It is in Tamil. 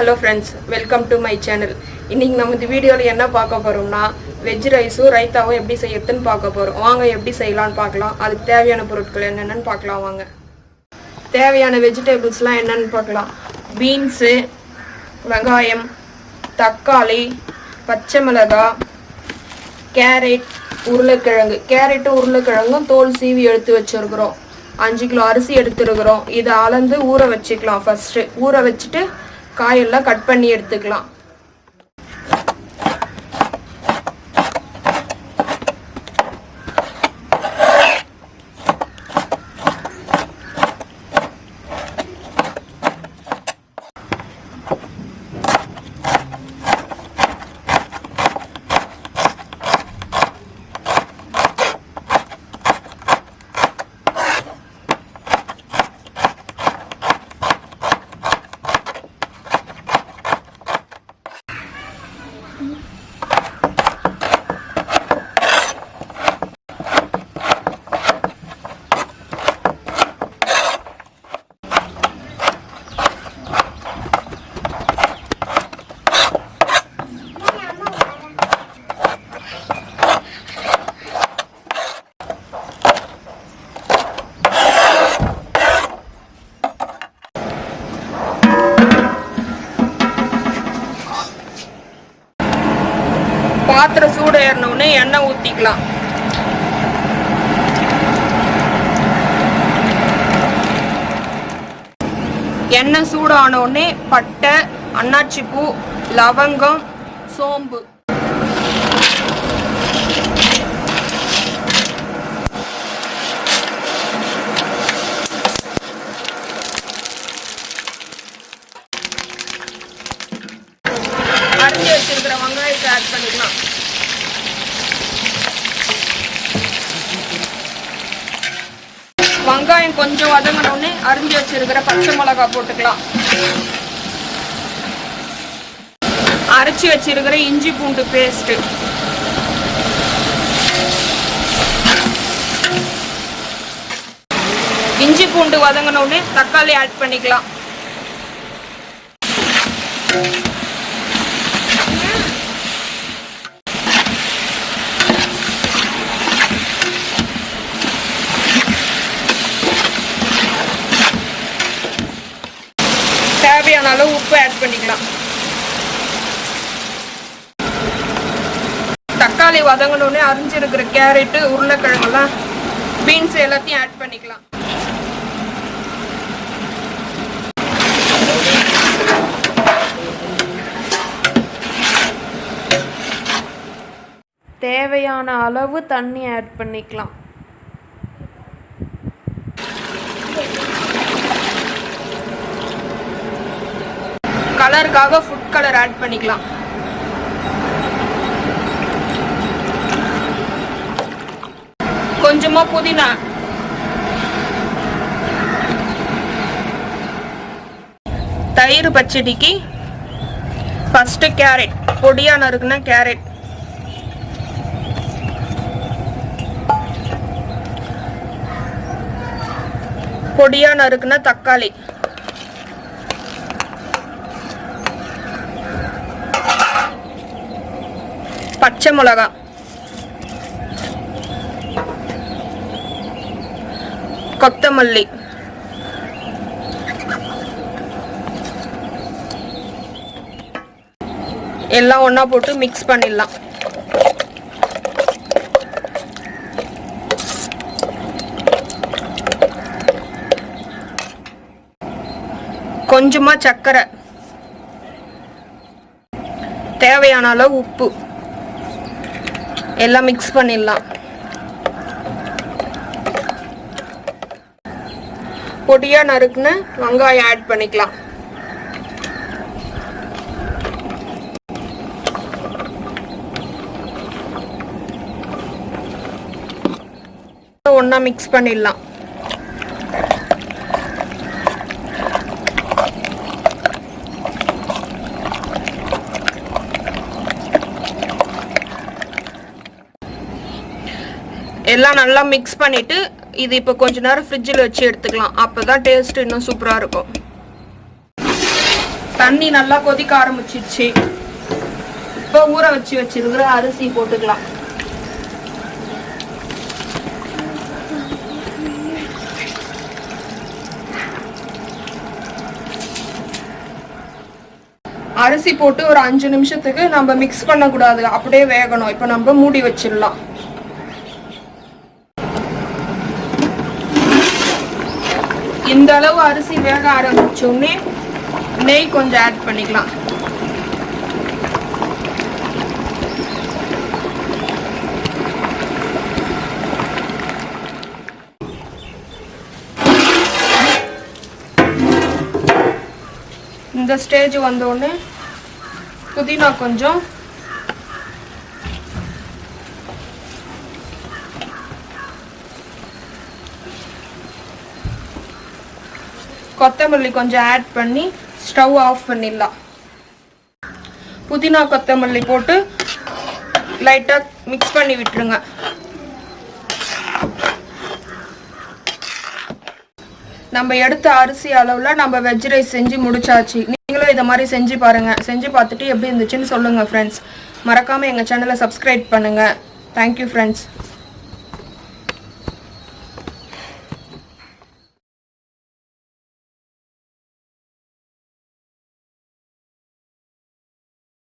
Hello friends, welcome to my channel. இன்னைக்கு நம்ம இந்த வீடியோல என்ன பார்க்க போறோம்னா வெஜ் ரைஸும் ரைத்தாவும் எப்படி செய்யறதுன்னு பார்க்க போறோம். வாங்க எப்படி செய்யலாம்னு பார்க்கலாம். அதுக்கு தேவையான பொருட்கள் என்னென்னன்னு பார்க்கலாம் வாங்க. தேவையான வெஜிடபிள்ஸ்லாம் என்னன்னு பார்க்கலாம். பீன்ஸ், வெங்காயம், தக்காளி, பச்சை மிளகாய், கேரட், உருளைக்கிழங்கு. கேரட்டும் உருளைக்கிழங்கும் தோல் சீவி எடுத்து வச்சிருக்கிறோம். 5 கிலோ அரிசி எடுத்துருக்கிறோம். இதை அளந்து ஊற வச்சுக்கலாம். ஃபர்ஸ்ட் ஊற வச்சுட்டு காயெல்லாம் கட் பண்ணி எடுத்துக்கலாம். பாத்திரம் சூடு ஏறினோடனே எண்ணெய் ஊற்றிக்கலாம். எண்ணெய் சூடானோடனே பட்டை, அன்னாச்சி பூ, லவங்கம், சோம்பு, அரிஞ்சு வச்சிருக்கிற வெங்காயத்தை ஆட் பண்ணிக்கலாம். வெங்காயம் கொஞ்சம் வதங்கினோடனே அரிஞ்சு வச்சிருக்கிற பச்சை மிளகாய் போட்டுக்கலாம். அரைச்சி வச்சிருக்கிற இஞ்சி பூண்டு பேஸ்ட், இஞ்சி பூண்டு வதங்கினோடனே தக்காளி ஆட் பண்ணிக்கலாம். தேவையான அளவு உப்பு ஆட் பண்ணிக்கலாம். தக்காளி வதங்கணுன்னே அரிஞ்சிருக்கிற கேரட்டு, உருளைக்கிழங்கெல்லாம், பீன்ஸ் எல்லாத்தையும் ஆட் பண்ணிக்கலாம். தேவையான அளவு தண்ணி ஆட் பண்ணிக்கலாம். கலருக்காக ஃபுட் கலர் ஆட் பண்ணிக்கலாம். கொஞ்சமா புதினா, தயிர் பச்சடிக்கு ஃபர்ஸ்ட் கேரட், பொடியா நறுக்குன கேரட், பொடியா நறுக்குன தக்காளி, பச்சை மிளகாய், கொத்தமல்லி, எல்லாம் ஒண்ணா போட்டு மிக்ஸ் பண்ணிடலாம். கொஞ்சமா சர்க்கரை, தேவையான அளவு உப்பு, எல்லாம் மிக்ஸ் பண்ணிடலாம். பொடியா நறுக்குன வெங்காயம் ஆட் பண்ணிக்கலாம். ஒண்ணா மிக்ஸ் பண்ணிடலாம். எல்லாம் நல்லா மிக்ஸ் பண்ணிட்டு இது இப்போ கொஞ்ச நேரம் ஃப்ரிட்ஜில் வச்சு எடுத்துக்கலாம். அப்போ தான் டேஸ்ட் இன்னும் சூப்பராக இருக்கும். தண்ணி நல்லா கொதிக்க ஆரம்பிச்சிருச்சு. இப்போ ஊற வச்சிருக்கிற அரிசி போட்டுக்கலாம். அரிசி போட்டு ஒரு 5 நிமிஷத்துக்கு நம்ம மிக்ஸ் பண்ணக்கூடாது, அப்படியே வேகணும். இப்போ நம்ம மூடி வச்சிடலாம். இந்த அளவு அரிசி வேக ஆரம்பிச்சோடனே நெய் கொஞ்சம் ஆட் பண்ணிக்கலாம். இந்த ஸ்டேஜ் வந்தோடனே புதினா கொஞ்சம், கொத்தமல்லி கொஞ்சம் ஆட் பண்ணி ஸ்டவ் ஆஃப் பண்ணிடலாம். புதினா கொத்தமல்லி போட்டு லைட்டாக மிக்ஸ் பண்ணி விட்டுருங்க. நம்ம எடுத்த அரிசி அளவில் நம்ம வெஜ் ரைஸ் செஞ்சு முடிச்சாச்சு. நீங்களும் இதை மாதிரி செஞ்சு பாருங்கள். செஞ்சு பார்த்துட்டு எப்படி இருந்துச்சுன்னு சொல்லுங்கள் ஃப்ரெண்ட்ஸ். மறக்காமல் எங்கள் சேனலை சப்ஸ்கிரைப் பண்ணுங்கள். Thank you friends.